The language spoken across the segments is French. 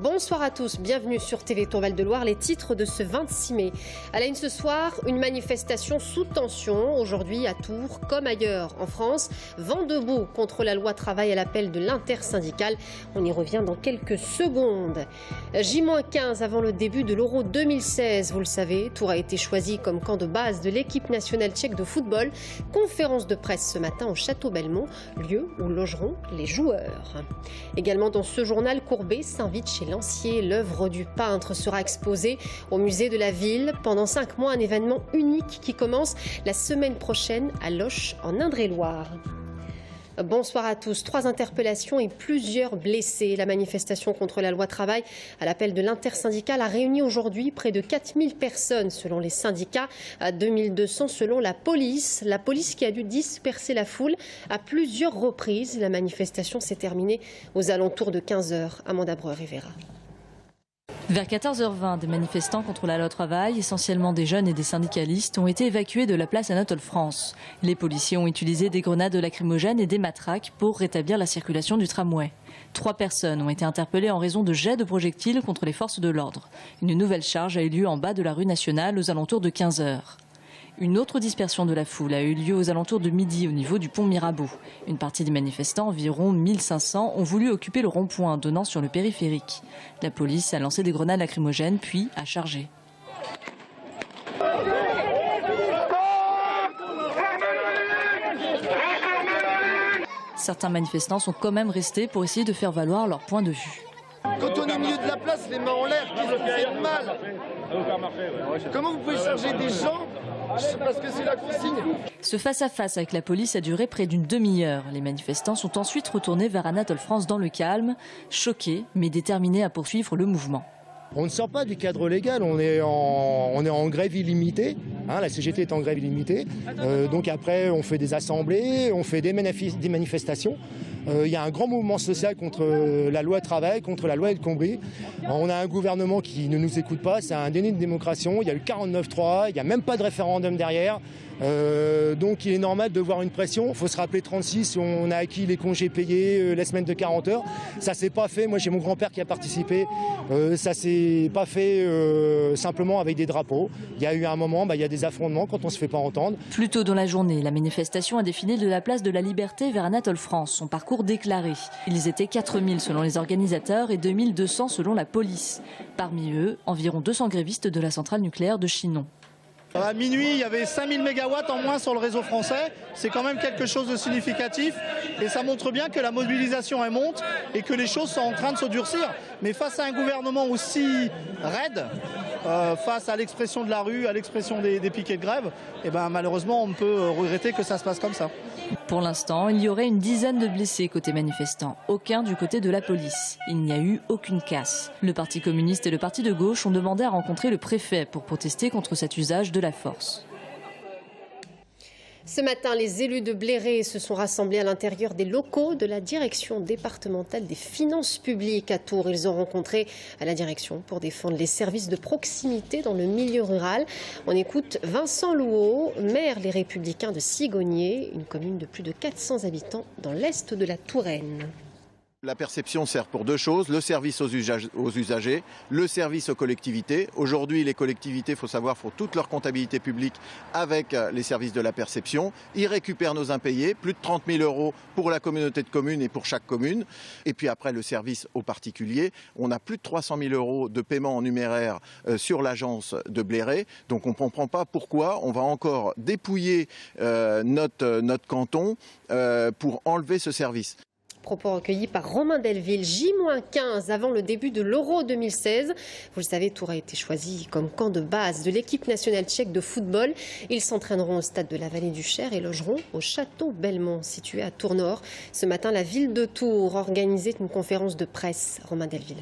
Bonsoir à tous, bienvenue sur TV Tour Val-de-Loire. Les titres de ce 26 mai. À la une ce soir, une manifestation sous tension. Aujourd'hui à Tours, comme ailleurs en France. Vent debout contre la loi travail à l'appel de l'intersyndicale. On y revient dans quelques secondes. J-15 avant le début de l'Euro 2016. Vous le savez, Tours a été choisi comme camp de base de l'équipe nationale tchèque de football. Conférence de presse ce matin au Château Belmont, lieu où logeront les joueurs. Également dans ce journal, Courbet s'invite chez Lancier. L'œuvre du peintre sera exposée au musée de la ville. Pendant 5 mois, un événement unique qui commence la semaine prochaine à Loches en Indre-et-Loire. Bonsoir à tous. 3 interpellations et plusieurs blessés. La manifestation contre la loi travail à l'appel de l'intersyndicale a réuni aujourd'hui près de 4000 personnes selon les syndicats, 2200 selon la police. La police qui a dû disperser la foule à plusieurs reprises. La manifestation s'est terminée aux alentours de 15h. Amanda Breuer-Rivera. Vers 14h20, des manifestants contre la loi travail, essentiellement des jeunes et des syndicalistes, ont été évacués de la place Anatole France. Les policiers ont utilisé des grenades lacrymogènes et des matraques pour rétablir la circulation du tramway. 3 personnes ont été interpellées en raison de jets de projectiles contre les forces de l'ordre. Une nouvelle charge a eu lieu en bas de la rue Nationale aux alentours de 15h. Une autre dispersion de la foule a eu lieu aux alentours de midi au niveau du pont Mirabeau. Une partie des manifestants, environ 1500, ont voulu occuper le rond-point donnant sur le périphérique. La police a lancé des grenades lacrymogènes puis a chargé. Certains manifestants sont quand même restés pour essayer de faire valoir leur point de vue. Quand on est au milieu de la place, les mains en l'air, qu'est-ce qui fait de mal? Comment vous pouvez charger des gens parce que c'est la consigne? Ce face-à-face avec la police a duré près d'une demi-heure. Les manifestants sont ensuite retournés vers Anatole France dans le calme, choqués mais déterminés à poursuivre le mouvement. On ne sort pas du cadre légal, on est en grève illimitée, la CGT est en grève illimitée, donc après on fait des assemblées, on fait des manifestations. Il y a un grand mouvement social contre la loi travail, contre la loi El Khomri. On a un gouvernement qui ne nous écoute pas, c'est un déni de démocratie, il y a le 49-3, il n'y a même pas de référendum derrière. Donc il est normal de voir une pression. Il faut se rappeler 36, on a acquis les congés payés, les semaines de 40 heures. Ça s'est pas fait, moi j'ai mon grand-père qui a participé, ça s'est pas fait simplement avec des drapeaux. Il y a eu un moment, il y a des affrontements quand on se fait pas entendre. Plus tôt dans la journée, la manifestation a défilé de la place de la Liberté vers Anatole France, son parcours déclaré. Ils étaient 4000 selon les organisateurs et 2200 selon la police. Parmi eux, environ 200 grévistes de la centrale nucléaire de Chinon. À minuit, il y avait 5000 mégawatts en moins sur le réseau français. C'est quand même quelque chose de significatif. Et ça montre bien que la mobilisation elle monte et que les choses sont en train de se durcir. Mais face à un gouvernement aussi raide, face à l'expression de la rue, à l'expression des piquets de grève, malheureusement, on peut regretter que ça se passe comme ça. Pour l'instant, il y aurait une dizaine de blessés côté manifestants, aucun du côté de la police. Il n'y a eu aucune casse. Le Parti communiste et le Parti de gauche ont demandé à rencontrer le préfet pour protester contre cet usage de la force. Ce matin, les élus de Bléré se sont rassemblés à l'intérieur des locaux de la direction départementale des finances publiques à Tours. Ils ont rencontré à la direction pour défendre les services de proximité dans le milieu rural. On écoute Vincent Louot, maire Les Républicains de Sigognier, une commune de plus de 400 habitants dans l'est de la Touraine. La perception sert pour 2 choses, le service aux usagers, le service aux collectivités. Aujourd'hui, les collectivités, il faut savoir, font toute leur comptabilité publique avec les services de la perception. Ils récupèrent nos impayés, plus de 30 000 € pour la communauté de communes et pour chaque commune. Et puis après, le service aux particuliers, on a plus de 300 000 € de paiement en numéraire sur l'agence de Bléré. Donc on ne comprend pas pourquoi on va encore dépouiller notre canton pour enlever ce service. Propos recueillis par Romain Delville. J-15 avant le début de l'Euro 2016. Vous le savez, Tours a été choisi comme camp de base de l'équipe nationale tchèque de football. Ils s'entraîneront au stade de la Vallée du Cher et logeront au Château Belmont, situé à Tours-Nord. Ce matin, la ville de Tours organisait une conférence de presse. Romain Delville.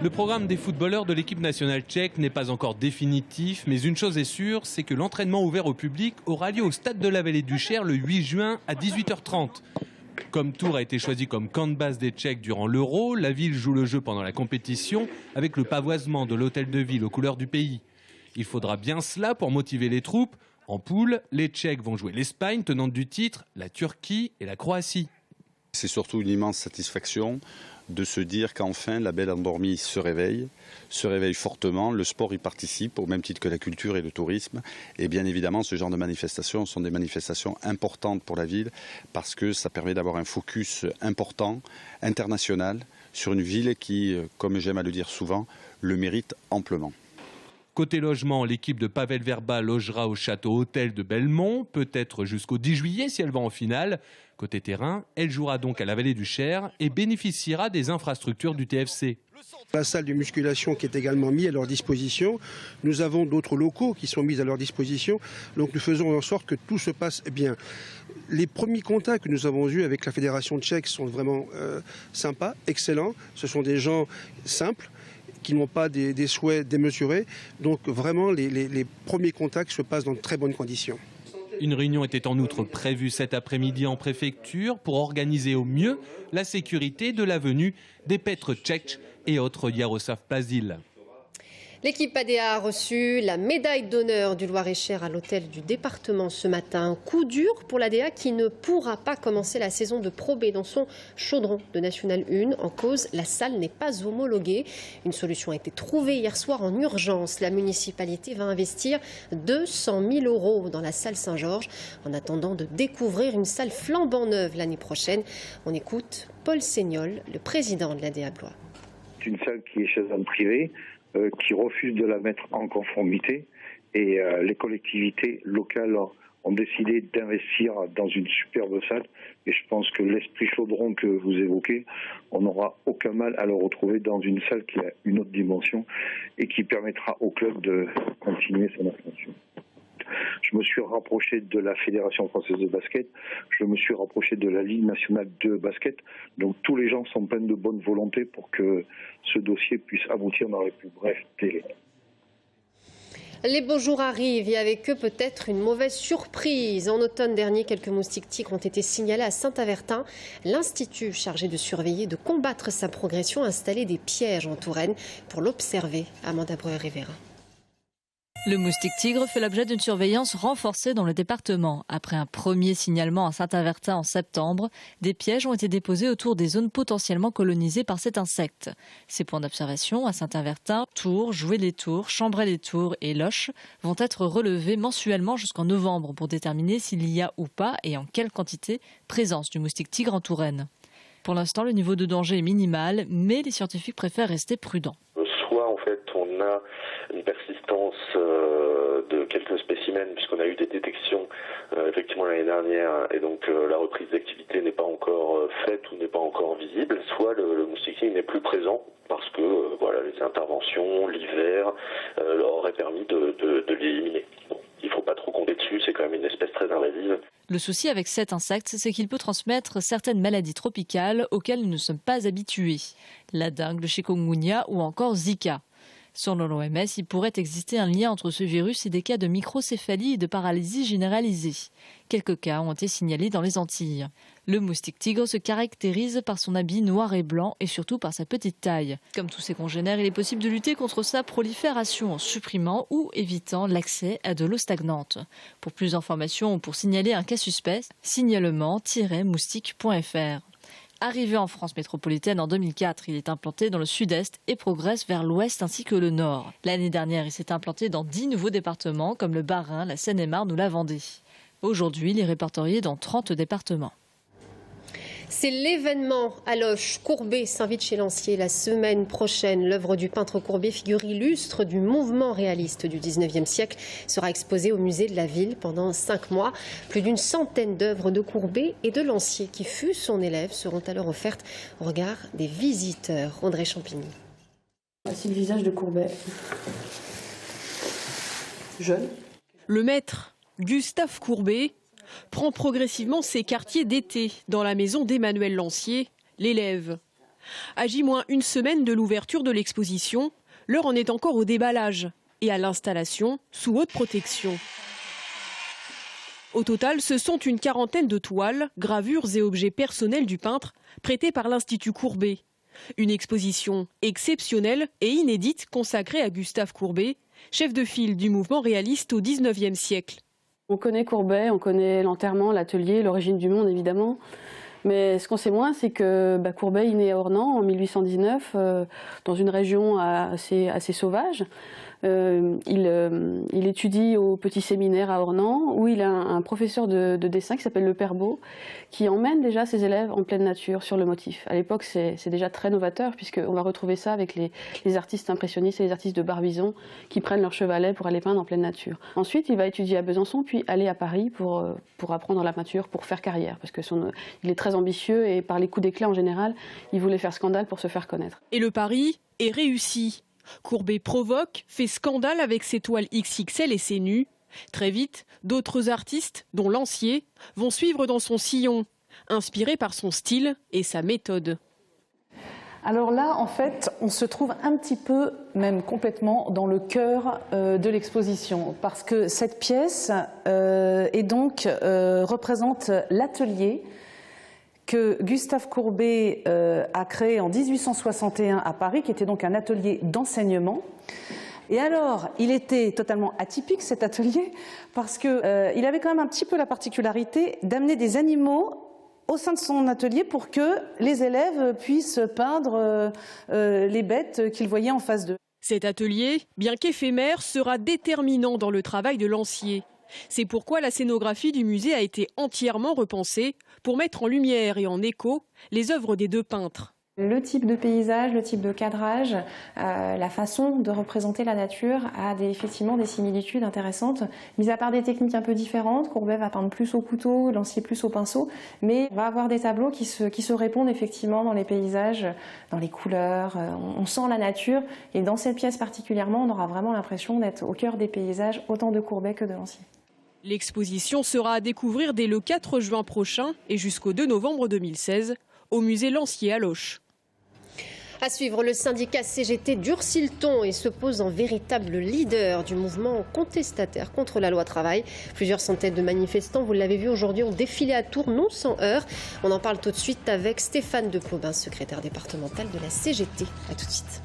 Le programme des footballeurs de l'équipe nationale tchèque n'est pas encore définitif, mais une chose est sûre, c'est que l'entraînement ouvert au public aura lieu au stade de la Vallée du Cher le 8 juin à 18h30. Comme Tours a été choisi comme camp de base des Tchèques durant l'Euro, la ville joue le jeu pendant la compétition avec le pavoisement de l'hôtel de ville aux couleurs du pays. Il faudra bien cela pour motiver les troupes. En poule, les Tchèques vont jouer l'Espagne, tenante du titre, la Turquie et la Croatie. C'est surtout une immense satisfaction de se dire qu'enfin la belle endormie se réveille fortement, le sport y participe au même titre que la culture et le tourisme. Et bien évidemment, ce genre de manifestations sont des manifestations importantes pour la ville parce que ça permet d'avoir un focus important, international, sur une ville qui, comme j'aime à le dire souvent, le mérite amplement. Côté logement, l'équipe de Pavel Verba logera au château hôtel de Belmont, peut-être jusqu'au 10 juillet si elle va en finale. Côté terrain, elle jouera donc à la Vallée du Cher et bénéficiera des infrastructures du TFC. La salle de musculation qui est également mise à leur disposition. Nous avons d'autres locaux qui sont mis à leur disposition. Donc nous faisons en sorte que tout se passe bien. Les premiers contacts que nous avons eus avec la Fédération tchèque sont vraiment sympas, excellents. Ce sont des gens simples, qui n'ont pas des souhaits démesurés. Donc vraiment, les premiers contacts se passent dans de très bonnes conditions. Une réunion était en outre prévue cet après-midi en préfecture pour organiser au mieux la sécurité de la venue des Petr Cech et autres Jaroslav Plazil. L'équipe ADA a reçu la médaille d'honneur du Loir-et-Cher à l'hôtel du département ce matin. Coup dur pour l'ADA qui ne pourra pas commencer la saison de Pro B dans son chaudron de National 1. En cause, la salle n'est pas homologuée. Une solution a été trouvée hier soir en urgence. La municipalité va investir 200 000 € dans la salle Saint-Georges en attendant de découvrir une salle flambant neuve l'année prochaine. On écoute Paul Seignol, le président de l'ADA Blois. C'est une salle qui est chez un privé, qui refuse de la mettre en conformité et les collectivités locales ont décidé d'investir dans une superbe salle et je pense que l'esprit chaudron que vous évoquez, on n'aura aucun mal à le retrouver dans une salle qui a une autre dimension et qui permettra au club de continuer son ascension. Je me suis rapproché de la Fédération française de basket, je me suis rapproché de la Ligue nationale de basket. Donc tous les gens sont pleins de bonne volonté pour que ce dossier puisse aboutir dans les plus brefs délais. Les beaux jours arrivent et avec eux peut-être une mauvaise surprise. En automne dernier, quelques moustiques tigres ont été signalés à Saint-Avertin. L'institut chargé de surveiller et de combattre sa progression a installé des pièges en Touraine pour l'observer. Amanda Breuer-Rivera. Le moustique tigre fait l'objet d'une surveillance renforcée dans le département. Après un premier signalement à Saint-Avertin en septembre, des pièges ont été déposés autour des zones potentiellement colonisées par cet insecte. Ces points d'observation à Saint-Avertin, Tours, Joué-les-Tours, Chambray-les-Tours et Loches vont être relevés mensuellement jusqu'en novembre pour déterminer s'il y a ou pas et en quelle quantité présence du moustique tigre en Touraine. Pour l'instant, le niveau de danger est minimal, mais les scientifiques préfèrent rester prudents. Soit en fait on a une persistance de quelques spécimens puisqu'on a eu des détections effectivement l'année dernière et donc la reprise d'activité n'est pas encore faite ou n'est pas encore visible, soit le moustique n'est plus présent parce que voilà, les interventions, l'hiver auraient permis de l'éliminer. Bon, il ne faut pas trop compter dessus, c'est quand même une espèce très invasive. Le souci avec cet insecte, c'est qu'il peut transmettre certaines maladies tropicales auxquelles nous ne sommes pas habitués. La dengue, le chikungunya ou encore Zika. Selon l'OMS, il pourrait exister un lien entre ce virus et des cas de microcéphalie et de paralysie généralisée. Quelques cas ont été signalés dans les Antilles. Le moustique tigre se caractérise par son habit noir et blanc et surtout par sa petite taille. Comme tous ses congénères, il est possible de lutter contre sa prolifération en supprimant ou évitant l'accès à de l'eau stagnante. Pour plus d'informations ou pour signaler un cas suspect, signalement-moustique.fr. Arrivé en France métropolitaine en 2004, il est implanté dans le sud-est et progresse vers l'ouest ainsi que le nord. L'année dernière, il s'est implanté dans 10 nouveaux départements comme le Bas-Rhin, la Seine-et-Marne ou la Vendée. Aujourd'hui, il est répertorié dans 30 départements. C'est l'événement à Loches. Courbet s'invite chez Lancier la semaine prochaine. L'œuvre du peintre Courbet, figure illustre du mouvement réaliste du 19e siècle, sera exposée au musée de la ville pendant 5 mois. Plus d'une centaine d'œuvres de Courbet et de Lancier, qui fut son élève, seront alors offertes au regard des visiteurs. André Champigny. Voici le visage de Courbet. Jeune. Le maître, Gustave Courbet, prend progressivement ses quartiers d'été dans la maison d'Emmanuel Lancier, l'élève. À J-1 semaine de l'ouverture de l'exposition, l'heure en est encore au déballage et à l'installation sous haute protection. Au total, ce sont une quarantaine de toiles, gravures et objets personnels du peintre prêtés par l'Institut Courbet. Une exposition exceptionnelle et inédite consacrée à Gustave Courbet, chef de file du mouvement réaliste au 19e siècle. On connaît Courbet, on connaît l'enterrement, l'atelier, l'origine du monde évidemment, Mais ce qu'on sait moins, c'est que Courbet est né à Ornans en 1819, dans une région assez sauvage. Il étudie au petit séminaire à Ornans, où il a un professeur de dessin qui s'appelle Le Père Beau, qui emmène déjà ses élèves en pleine nature sur le motif. À l'époque, c'est déjà très novateur, puisqu'on va retrouver ça avec les artistes impressionnistes et les artistes de Barbizon qui prennent leur chevalet pour aller peindre en pleine nature. Ensuite, il va étudier à Besançon, puis aller à Paris pour apprendre la peinture, pour faire carrière, parce que il est très ambitieux et par les coups d'éclat en général, il voulait faire scandale pour se faire connaître. Et le pari est réussi. Courbet provoque, fait scandale avec ses toiles XXL et ses nus. Très vite, d'autres artistes, dont Lancier, vont suivre dans son sillon, inspirés par son style et sa méthode. Alors là, en fait, on se trouve un petit peu, même complètement, dans le cœur de l'exposition, parce que cette pièce représente l'atelier que Gustave Courbet a créé en 1861 à Paris, qui était donc un atelier d'enseignement. Et alors, il était totalement atypique, cet atelier, parce qu'il avait quand même un petit peu la particularité d'amener des animaux au sein de son atelier pour que les élèves puissent peindre les bêtes qu'ils voyaient en face d'eux. Cet atelier, bien qu'éphémère, sera déterminant dans le travail de Lancier. C'est pourquoi la scénographie du musée a été entièrement repensée pour mettre en lumière et en écho les œuvres des deux peintres. Le type de paysage, le type de cadrage, la façon de représenter la nature a effectivement des similitudes intéressantes. Mis à part des techniques un peu différentes, Courbet va peindre plus au couteau, Lancier plus au pinceau, mais on va avoir des tableaux qui se répondent effectivement dans les paysages, dans les couleurs. On sent la nature et dans cette pièce particulièrement, on aura vraiment l'impression d'être au cœur des paysages, autant de Courbet que de Lancier. L'exposition sera à découvrir dès le 4 juin prochain et jusqu'au 2 novembre 2016 au musée Lancier à Loches. À suivre, le syndicat CGT durcit le ton et se pose en véritable leader du mouvement contestataire contre la loi travail. Plusieurs centaines de manifestants, vous l'avez vu aujourd'hui, ont défilé à Tours, non sans heurts. On en parle tout de suite avec Stéphane de Plaubin, secrétaire départemental de la CGT. A tout de suite.